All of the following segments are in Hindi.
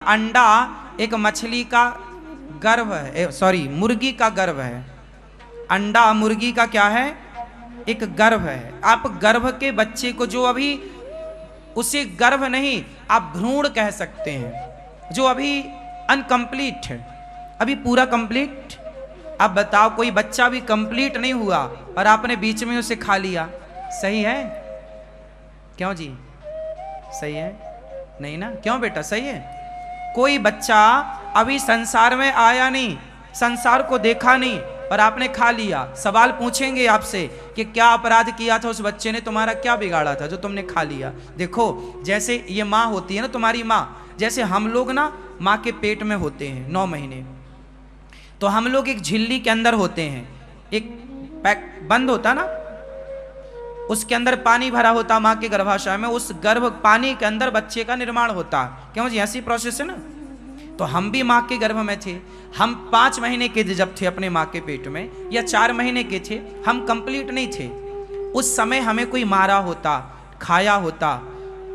अंडा एक मछली का गर्भ है, सॉरी मुर्गी का गर्भ है। अंडा मुर्गी का क्या है? एक गर्भ है। आप गर्भ के बच्चे को, जो अभी उसे गर्भ नहीं आप भ्रूण कह सकते हैं, जो अभी अनकंप्लीट है, अभी पूरा कंप्लीट। अब बताओ कोई बच्चा भी कंप्लीट नहीं हुआ और आपने बीच में उसे खा लिया, सही है? क्यों जी, सही है? नहीं ना? क्यों बेटा, सही है? कोई बच्चा अभी संसार में आया नहीं, संसार को देखा नहीं और आपने खा लिया, सवाल पूछेंगे आपसे कि क्या अपराध किया था उस बच्चे ने, तुम्हारा क्या बिगाड़ा था जो तुमने खा लिया। देखो जैसे ये माँ होती है ना, तुम्हारी माँ, जैसे हम लोग ना माँ के पेट में होते हैं 9 महीने, तो हम लोग एक झिल्ली के अंदर होते हैं, एक पैक बंद होता ना, उसके अंदर पानी भरा होता माँ के गर्भाशय में, उस गर्भ पानी के अंदर बच्चे का निर्माण होता। क्यों जी, ऐसी प्रोसेस है ना। तो हम भी माँ के गर्भ में थे, हम 5 महीने के जब थे अपने माँ के पेट में, या 4 महीने के थे, हम कंप्लीट नहीं थे। उस समय हमें कोई मारा होता, खाया होता,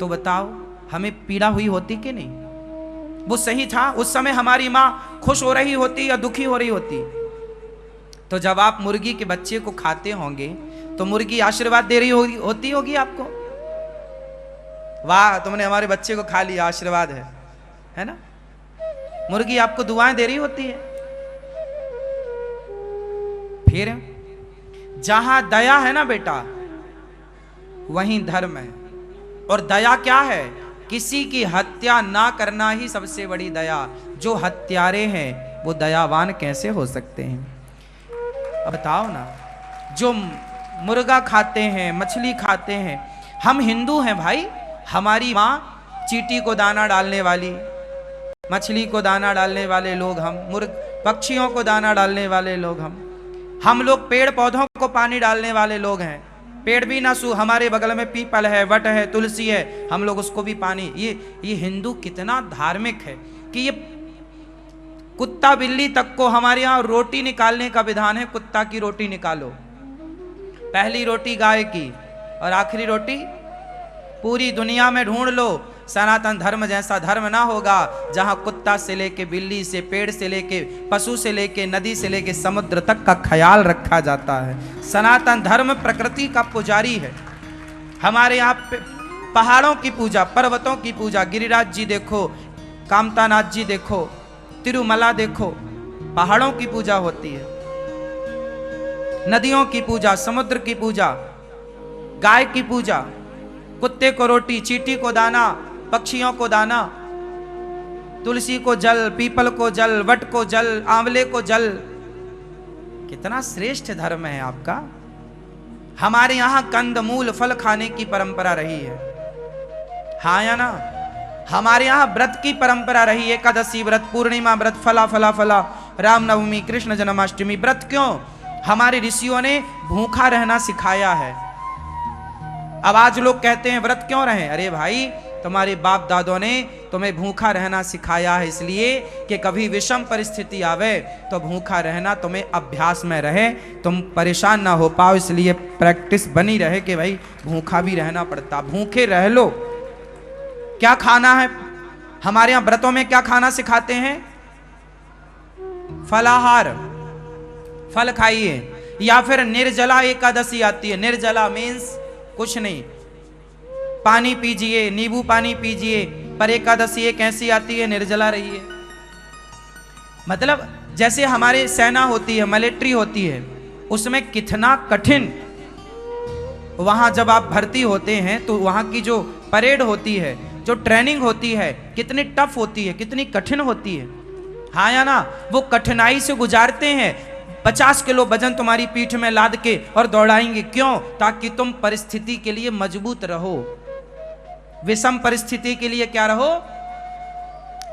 तो बताओ हमें पीड़ा हुई होती कि नहीं? वो सही था, उस समय हमारी माँ खुश हो रही होती या दुखी हो रही होती? तो जब आप मुर्गी के बच्चे को खाते होंगे तो मुर्गी आशीर्वाद दे रही होगी आपको, वाह तुमने हमारे बच्चे को खा लिया, आशीर्वाद है ना? मुर्गी आपको दुआएं दे रही होती है। फिर जहां दया है ना बेटा, वहीं धर्म है। और दया क्या है? किसी की हत्या ना करना ही सबसे बड़ी दया। जो हत्यारे हैं वो दयावान कैसे हो सकते हैं? अब बताओ ना, जो मुर्गा खाते हैं, मछली खाते हैं, हम हिंदू हैं भाई, हमारी माँ चींटी को दाना डालने वाली, मछली को दाना डालने वाले लोग हम, पक्षियों को दाना डालने वाले लोग हम लोग पेड़ पौधों को पानी डालने वाले लोग हैं। पेड़ भी ना हमारे बगल में पीपल है, वट है, तुलसी है, हम लोग उसको भी पानी। ये हिंदू कितना धार्मिक है कि ये कुत्ता बिल्ली तक को, हमारे यहाँ रोटी निकालने का विधान है, कुत्ता की रोटी निकालो, पहली रोटी गाय की और आखिरी रोटी। पूरी दुनिया में ढूंढ लो, सनातन धर्म जैसा धर्म ना होगा जहां कुत्ता से लेके बिल्ली से, पेड़ से लेके, पशु से लेके, नदी से लेके समुद्र तक का ख्याल रखा जाता है। सनातन धर्म प्रकृति का पुजारी है। हमारे यहाँ पहाड़ों की पूजा, पर्वतों की पूजा, गिरिराज जी देखो, कामतानाथ जी देखो, तिरुमला देखो, पहाड़ों की पूजा होती है, नदियों की पूजा, समुद्र की पूजा, गाय की पूजा, कुत्ते को रोटी, चींटी को दाना, पक्षियों को दाना, तुलसी को जल, पीपल को जल, वट को जल, आंवले को जल। कितना श्रेष्ठ धर्म है आपका। हमारे यहां कंदमूल फल खाने की परंपरा रही है, हाँ या ना? हमारे यहां व्रत की परंपरा रही है, एकादशी व्रत, पूर्णिमा व्रत, फला फला फला, रामनवमी, कृष्ण जन्माष्टमी व्रत। क्यों? हमारे ऋषियों ने भूखा रहना सिखाया है। अब आज लोग कहते हैं व्रत क्यों रहे? अरे भाई, तुम्हारे बाप दादों ने तुम्हें भूखा रहना सिखाया है इसलिए कि कभी विषम परिस्थिति आवे तो भूखा रहना तुम्हें अभ्यास में रहे, तुम परेशान ना हो पाओ, इसलिए प्रैक्टिस बनी रहे कि भाई भूखा भी रहना पड़ता, भूखे रह लो। क्या खाना है? हमारे यहां व्रतों में क्या खाना सिखाते हैं? फलाहार, फल खाइए। या फिर निर्जला एकादशी आती है, निर्जला मीन्स कुछ नहीं, पानी पीजिए, नींबू पानी पीजिए, पर एकादशी एक ऐसी आती है निर्जला रहिए। मतलब जैसे हमारे सेना होती है, मिलिट्री होती है, उसमें कितना कठिन, वहां जब आप भर्ती होते हैं तो वहां की जो परेड होती है, जो ट्रेनिंग होती है, कितनी टफ होती है, कितनी कठिन होती है, हाँ या ना? वो कठिनाई से गुजारते हैं। 50 किलो वजन तुम्हारी पीठ में लाद के और दौड़ाएंगे, क्यों? ताकि तुम परिस्थिति के लिए मजबूत रहो, विषम परिस्थिति के लिए क्या रहो।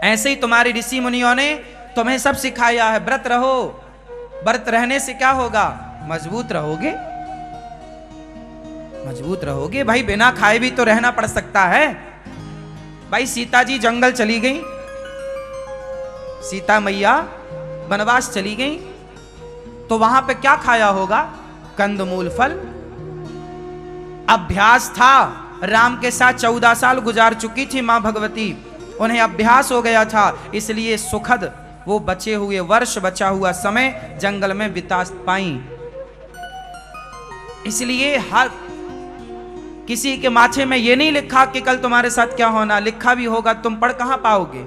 ऐसे ही तुम्हारे ऋषि मुनियों ने तुम्हें सब सिखाया है, व्रत रहो। व्रत रहने से क्या होगा? मजबूत रहोगे, मजबूत रहोगे। भाई बिना खाए भी तो रहना पड़ सकता है। भाई सीता जी जंगल चली गई, सीता मैया वनवास चली गई, तो वहां पे क्या खाया होगा? कंदमूल फल। अभ्यास था, राम के साथ 14 साल गुजार चुकी थी मां भगवती, उन्हें अभ्यास हो गया था, इसलिए सुखद वो बचे हुए वर्ष, बचा हुआ समय जंगल में बिता पाई। इसलिए हर किसी के माथे में ये नहीं लिखा कि कल तुम्हारे साथ क्या होना, लिखा भी होगा तुम पढ़ कहां पाओगे,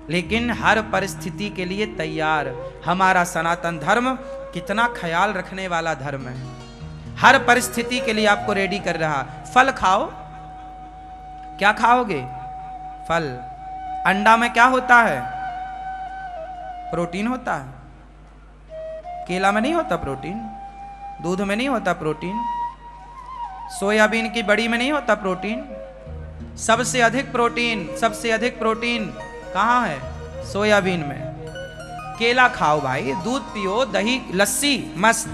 लेकिन हर परिस्थिति के लिए तैयार। हमारा सनातन धर्म कितना ख्याल रखने वाला धर्म है, हर परिस्थिति के लिए आपको रेडी कर रहा। फल खाओ, क्या खाओगे? फल। अंडा में क्या होता है? प्रोटीन होता है। केला में नहीं होता प्रोटीन, दूध में नहीं होता प्रोटीन, सोयाबीन की बड़ी में नहीं होता प्रोटीन। सबसे अधिक प्रोटीन कहाँ है? सोयाबीन में। केला खाओ भाई, दूध पियो, दही लस्सी मस्त।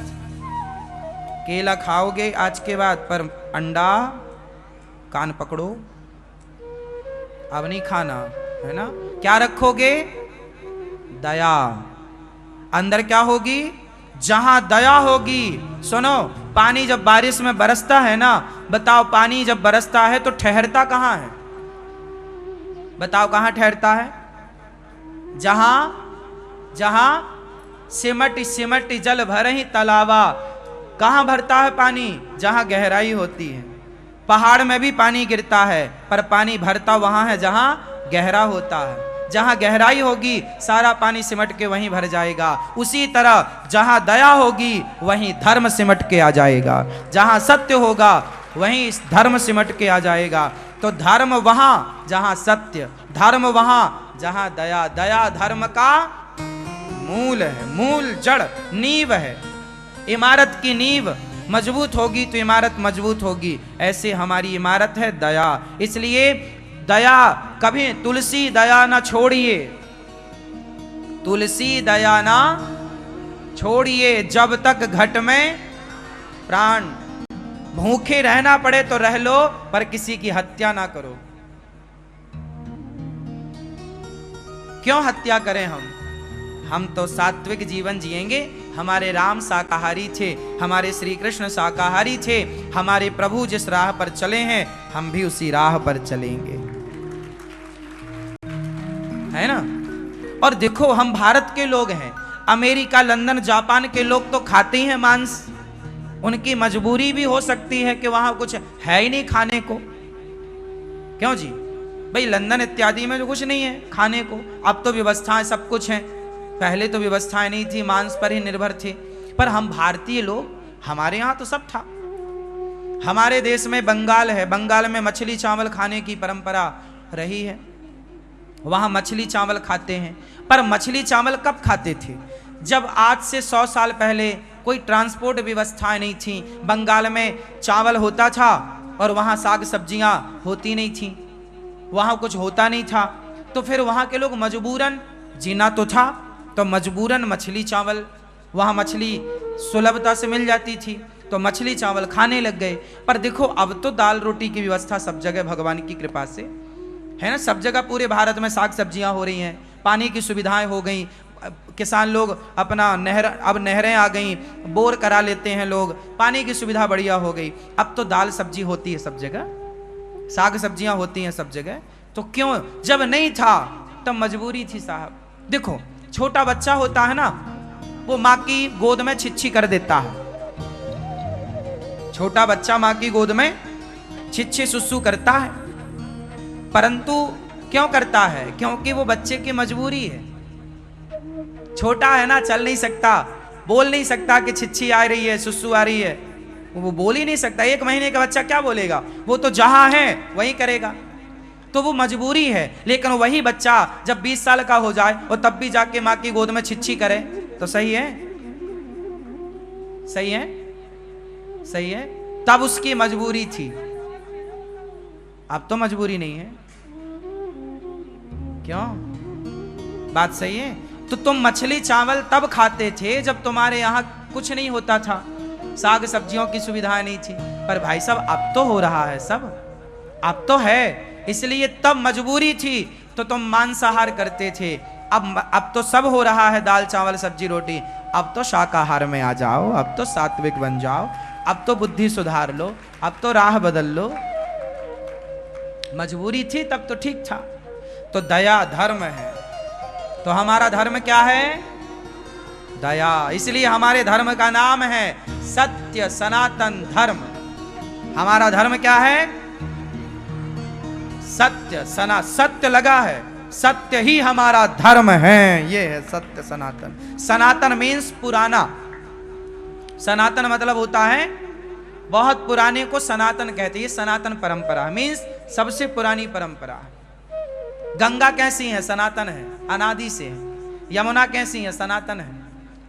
केला खाओगे आज के बाद, पर अंडा कान पकड़ो, अब नहीं खाना, है ना? क्या रखोगे? दया। अंदर क्या होगी? जहां दया होगी। सुनो, पानी जब बारिश में बरसता है ना, बताओ पानी जब बरसता है तो ठहरता कहां है? बताओ कहां ठहरता है? जहां सिमट सिमट जल भरहि तलावा। कहां भरता है पानी? जहां गहराई होती है। पहाड़ में भी पानी गिरता है, पर पानी भरता वहां है जहां गहरा होता है। जहां गहराई होगी सारा पानी सिमट के वहीं भर जाएगा। उसी तरह जहां दया होगी वहीं धर्म सिमट के आ जाएगा, जहां सत्य होगा वहीं धर्म सिमट के आ जाएगा। तो धर्म वहां जहां सत्य, धर्म वहां जहां दया। दया धर्म का मूल है, मूल जड़ नींव है। इमारत की नींव मजबूत होगी तो इमारत मजबूत होगी, ऐसे हमारी इमारत है दया। इसलिए दया कभी, तुलसी दया ना छोड़िए, तुलसी दया ना छोड़िए, जब तक घट में प्राण। भूखे रहना पड़े तो रह लो, पर किसी की हत्या ना करो। क्यों हत्या करें हम तो सात्विक जीवन जिएंगे। हमारे राम शाकाहारी थे, हमारे श्री कृष्ण शाकाहारी थे, हमारे प्रभु जिस राह पर चले हैं हम भी उसी राह पर चलेंगे, है ना? और देखो, हम भारत के लोग हैं, अमेरिका, लंदन, जापान के लोग तो खाते ही हैं मांस। उनकी मजबूरी भी हो सकती है कि वहां कुछ है ही नहीं खाने को। क्यों जी? भाई लंदन इत्यादि में तो कुछ नहीं है खाने को। अब तो व्यवस्थाएं सब कुछ हैं, पहले तो व्यवस्थाएं नहीं थी, मांस पर ही निर्भर थे। पर हम भारतीय लोग, हमारे यहाँ तो सब था। हमारे देश में बंगाल है, बंगाल में मछली चावल खाने की परंपरा रही है, वहां मछली चावल खाते हैं। पर मछली चावल कब खाते थे? जब आज से 100 साल पहले कोई ट्रांसपोर्ट व्यवस्थाएं नहीं थी, बंगाल में चावल होता था और वहां साग सब्जियां होती नहीं थी, वहां कुछ होता नहीं था। तो फिर वहां के लोग मजबूरन, जीना तो था तो मजबूरन मछली चावल, वहां मछली सुलभता से मिल जाती थी तो मछली चावल खाने लग गए। पर देखो अब तो दाल रोटी की व्यवस्था सब जगह भगवान की कृपा से है ना, सब जगह पूरे भारत में साग सब्जियां हो रही हैं, पानी की सुविधाएं हो गई, किसान लोग अपना अब नहरें आ गई, बोर करा लेते हैं लोग, पानी की सुविधा बढ़िया हो गई। अब तो दाल सब्जी होती है सब जगह, साग सब्जियां होती हैं सब जगह। तो क्यों? जब नहीं था तब मजबूरी थी साहब। देखो छोटा बच्चा होता है ना, वो माँ की गोद में छिच्छी कर देता है। छोटा बच्चा माँ की गोद में छिच्छी सुसु करता है, परंतु क्यों करता है? क्योंकि वो बच्चे की मजबूरी है। छोटा है ना, चल नहीं सकता, बोल नहीं सकता कि छिच्छी आ रही है, सुसु आ रही है, वो बोल ही नहीं सकता। 1 महीने का बच्चा क्या बोलेगा? वो तो जहां है वही करेगा, तो वो मजबूरी है। लेकिन वही बच्चा जब 20 साल का हो जाए और तब भी जाके माँ की गोद में छिच्छी करे तो सही है? सही है? सही है? तब उसकी मजबूरी थी, अब तो मजबूरी नहीं है। क्यों? बात सही है? तो तुम मछली चावल तब खाते थे जब तुम्हारे यहां कुछ नहीं होता था, साग सब्जियों की सुविधा नहीं थी। पर भाई साहब अब तो हो रहा है सब, अब तो है, इसलिए तब मजबूरी थी तो तुम मांसाहार करते थे। अब तो सब हो रहा है, दाल चावल सब्जी रोटी। अब तो शाकाहार में आ जाओ, अब तो सात्विक बन जाओ, अब तो बुद्धि सुधार लो, अब तो राह बदल लो। मजबूरी थी तब तो ठीक था। तो दया धर्म है। तो हमारा धर्म क्या है? दया। इसलिए हमारे धर्म का नाम है सत्य सनातन धर्म। हमारा धर्म क्या है? सत्य सत्य लगा है, सत्य ही हमारा धर्म है। ये है सत्य सनातन। सनातन मीन्स पुराना। सनातन मतलब होता है बहुत पुराने को सनातन कहते हैं। सनातन परंपरा मीन्स सबसे पुरानी परंपरा। गंगा कैसी है? सनातन है, अनादि से है। यमुना कैसी है? सनातन है।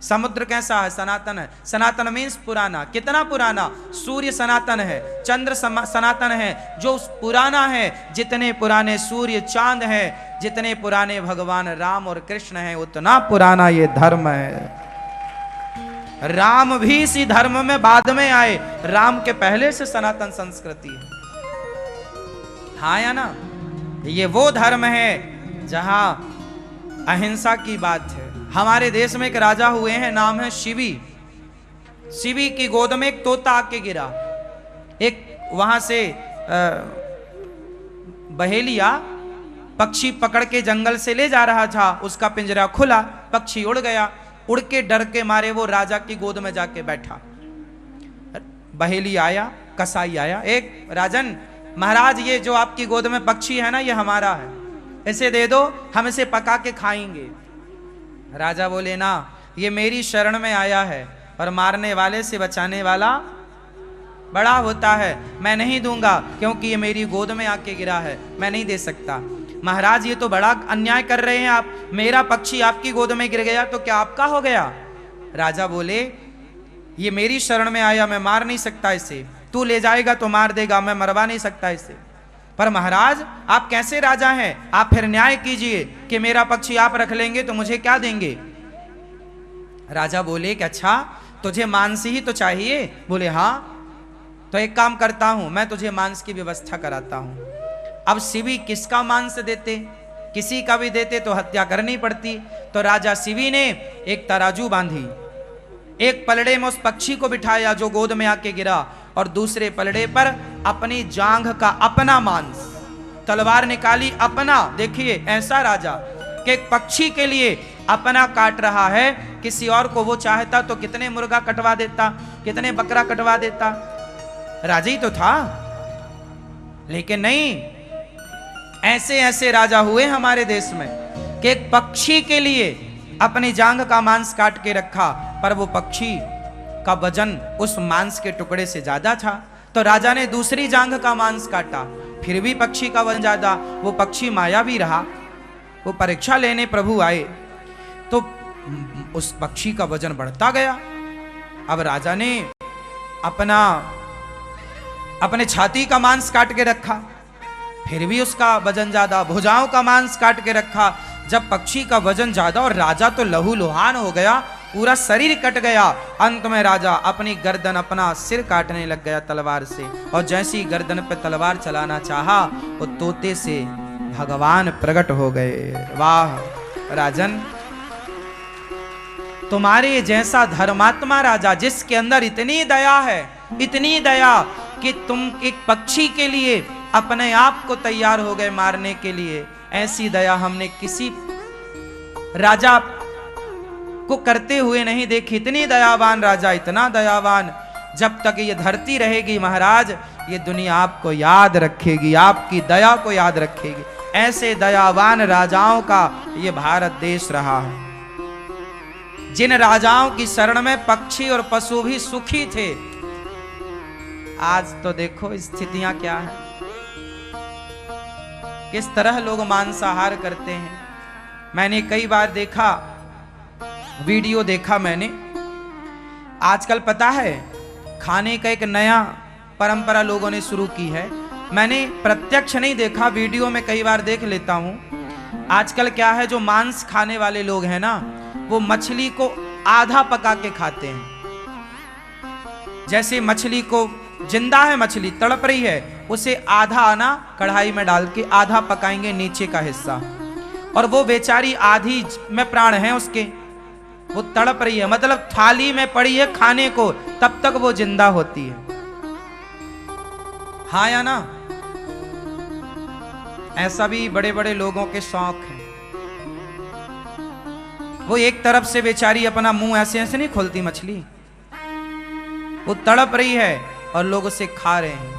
समुद्र कैसा है? सनातन है। सनातन मीन्स पुराना। कितना पुराना? सूर्य सनातन है, चंद्र सनातन है। जो पुराना है, जितने पुराने सूर्य चांद है, जितने पुराने भगवान राम और कृष्ण हैं, उतना पुराना ये धर्म है। राम भी इसी धर्म में बाद में आए, राम के पहले से सनातन संस्कृति है। हाँ या ना? ये वो धर्म है जहां अहिंसा की बात है। हमारे देश में एक राजा हुए हैं, नाम है शिवी। शिवी की गोद में एक तोता आके गिरा। एक वहां से बहेलिया पक्षी पकड़ के जंगल से ले जा रहा था। उसका पिंजरा खुला, पक्षी उड़ गया। उड़ के डर के मारे वो राजा की गोद में जाके बैठा। बहेली आया, कसाई आया, एक राजन महाराज, ये जो आपकी गोद में पक्षी है ना, ये हमारा है, इसे दे दो, हम इसे पका के खाएंगे। राजा बोले ना, ये मेरी शरण में आया है और मारने वाले से बचाने वाला बड़ा होता है। मैं नहीं दूंगा क्योंकि ये मेरी गोद में आके गिरा है, मैं नहीं दे सकता। महाराज ये तो बड़ा अन्याय कर रहे हैं आप, मेरा पक्षी आपकी गोद में गिर गया तो क्या आपका हो गया? राजा बोले ये मेरी शरण में आया, मैं मार नहीं सकता इसे। तू ले जाएगा तो मार देगा, मैं मरवा नहीं सकता इसे। पर महाराज आप कैसे राजा हैं? आप फिर न्याय कीजिए कि मेरा पक्षी आप रख लेंगे तो मुझे क्या देंगे? राजा बोले कि अच्छा तुझे मांस ही तो चाहिए? बोले हाँ। तो एक काम करता हूं, मैं तुझे मांस की व्यवस्था कराता हूं। अब शिवी किसका मांस देते? किसी का भी देते तो हत्या करनी पड़ती। तो राजा शिवी ने एक तराजू बांधी, एक पलड़े में उस पक्षी को बिठाया जो गोद में आके गिरा, और दूसरे पलड़े पर अपनी जांघ का अपना मांस, तलवार निकाली अपना। देखिए ऐसा राजा कि एक पक्षी के लिए अपना काट रहा है, किसी और को वो चाहता तो कितने मुर्गा कटवा देता, कितने बकरा कटवा देता, राजा ही तो था। लेकिन नहीं, ऐसे ऐसे राजा हुए हमारे देश में कि एक पक्षी के लिए अपनी जांघ का मांस काट के रखा, पर वो पक्षी का वजन उस मांस के टुकड़े से ज्यादा था। तो राजा ने दूसरी जांघ का मांस काटा, फिर भी पक्षी का वजन ज्यादा। वो पक्षी माया भी रहा। वो परीक्षा लेने प्रभु आए तो उस पक्षी का वजन बढ़ता गया। अब राजा ने अपने छाती का मांस काट के रखा, फिर भी उसका वजन ज्यादा। भुजाओं का मांस काट के रखा। जब पक्षी का वजन ज्यादा और राजा तो लहू लुहान हो गया, पूरा शरीर कट गया। अंत में राजा अपनी गर्दन, अपना सिर काटने लग गया तलवार से। और जैसी गर्दन पे तलवार चलाना चाहा, वो तोते से भगवान प्रकट हो गए। वाह राजन, तुम्हारे जैसा धर्मात्मा राजा, जिसके अंदर इतनी दया है, इतनी दया कि तुम एक पक्षी के लिए अपने आप को तैयार हो गए मारने के लिए, ऐसी दया हमने किसी राजा को करते हुए नहीं देखी। इतनी दयावान राजा, इतना दयावान। जब तक ये धरती रहेगी महाराज, ये दुनिया आपको याद रखेगी, आपकी दया को याद रखेगी। ऐसे दयावान राजाओं का ये भारत देश रहा है, जिन राजाओं की शरण में पक्षी और पशु भी सुखी थे। आज तो देखो स्थितियां क्या है, किस तरह लोग मांसाहार करते हैं। मैंने कई बार देखा, वीडियो देखा मैंने। आजकल पता है खाने का एक नया परंपरा लोगों ने शुरू की है। मैंने प्रत्यक्ष नहीं देखा, वीडियो में कई बार देख लेता हूं। आजकल क्या है, जो मांस खाने वाले लोग हैं ना, वो मछली को आधा पका के खाते हैं। जैसे मछली को, जिंदा है मछली, तड़प रही है, उसे आधा आना कढ़ाई में डाल के आधा पकाएंगे, नीचे का हिस्सा, और वो बेचारी आधी में प्राण है उसके, वो तड़प रही है, मतलब थाली में पड़ी है खाने को, तब तक वो जिंदा होती है। हाँ या ना? ऐसा भी बड़े बड़े लोगों के शौक हैं। वो एक तरफ से बेचारी अपना मुंह ऐसे ऐसे नहीं खोलती मछली, वो तड़प रही है और लोग उसे खा रहे हैं।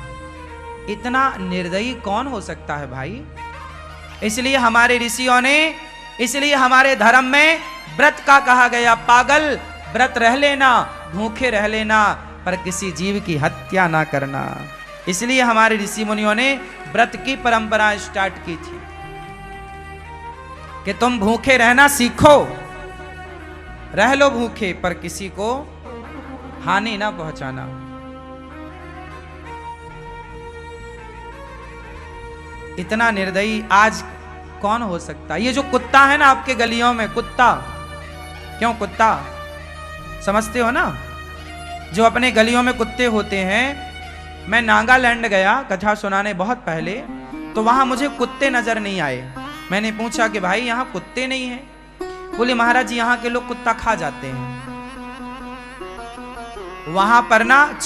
इतना निर्दयी कौन हो सकता है भाई? इसलिए हमारे ऋषियों ने, इसलिए हमारे धर्म में व्रत का कहा गया, पागल व्रत रह लेना, भूखे रह लेना, पर किसी जीव की हत्या ना करना। इसलिए हमारे ऋषि मुनियों ने व्रत की परंपरा स्टार्ट की थी कि तुम भूखे रहना सीखो, रह लो भूखे, पर किसी को हानि ना पहुंचाना। इतना निर्दयी आज कौन हो सकता? ये जो कुत्ता है ना आपके गलियों में, कुत्ता, क्यों कुत्ता समझते हो ना, जो अपने गलियों में कुत्ते होते हैं। मैं नागालैंड गया कथा सुनाने बहुत पहले, तो वहां मुझे कुत्ते नजर नहीं आए। मैंने पूछा कि भाई यहाँ कुत्ते नहीं हैं? बोले महाराज जी यहाँ के लोग कुत्ता खा जाते हैं। वहां पर ना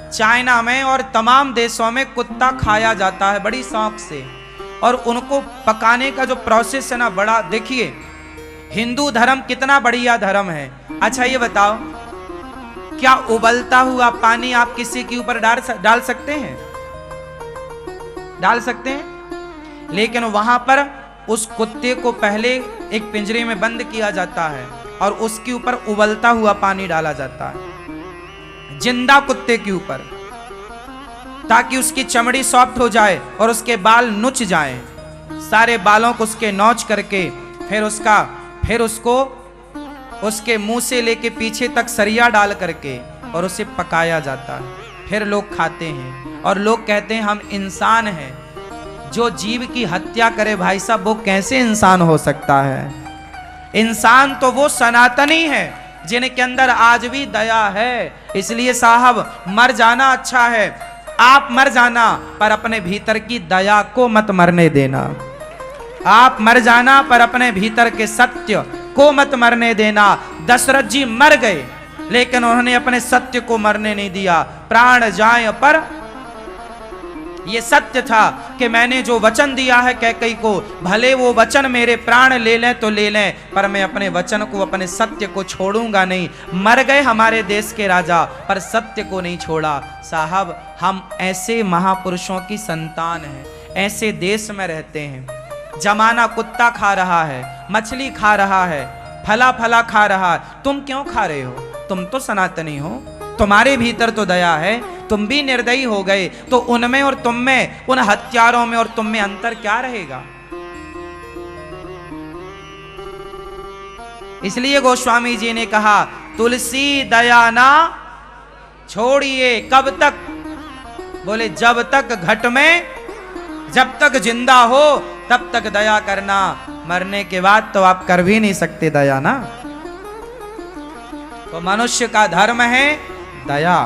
चाइना में और तमाम देशों में कुत्ता खाया जाता है बड़ी शौक से, और उनको पकाने का जो प्रोसेस है ना, बड़ा, देखिए हिंदू धर्म कितना बढ़िया धर्म है। अच्छा ये बताओ, क्या उबलता हुआ पानी आप किसी के ऊपर डाल सकते हैं? डाल सकते हैं? लेकिन वहां पर उस कुत्ते को पहले एक पिंजरे में बंद किया जाता है और उसके ऊपर उबलता हुआ पानी डाला जाता है, जिंदा कुत्ते के ऊपर, ताकि उसकी चमड़ी सॉफ्ट हो जाए और उसके बाल नुच जाएं। सारे बालों को उसके नोच करके फिर उसको उसके मुंह से लेके पीछे तक सरिया डाल करके और उसे पकाया जाता है। फिर लोग खाते हैं और लोग कहते हैं हम इंसान हैं। जो जीव की हत्या करे भाई साहब, वो कैसे इंसान हो सकता है? इंसान तो वो सनातनी है जिनके अंदर आज भी दया है। इसलिए साहब, मर जाना अच्छा है, आप मर जाना, पर अपने भीतर की दया को मत मरने देना। आप मर जाना, पर अपने भीतर के सत्य को मत मरने देना। दशरथ जी मर गए, लेकिन उन्होंने अपने सत्य को मरने नहीं दिया। प्राण जाए पर यह सत्य था कि मैंने जो वचन दिया है कैकई को, भले वो वचन मेरे प्राण ले लें तो ले लें, पर मैं अपने वचन को, अपने सत्य को छोड़ूंगा नहीं। मर गए हमारे देश के राजा, पर सत्य को नहीं छोड़ा। साहब, हम ऐसे महापुरुषों की संतान हैं, ऐसे देश में रहते हैं। जमाना कुत्ता खा रहा है, मछली खा रहा है, फला खा रहा है, तुम क्यों खा रहे हो? तुम तो सनातनी हो, तुम्हारे भीतर तो दया है, तुम भी निर्दयी हो गए, तो उनमें और तुम में, उन हत्यारों में और तुम में अंतर क्या रहेगा? इसलिए गोस्वामी जी ने कहा, तुलसी दया ना छोड़िए। कब तक? बोले जब तक घट में, जब तक जिंदा हो तब तक दया करना, मरने के बाद तो आप कर भी नहीं सकते दया ना। तो मनुष्य का धर्म है दया।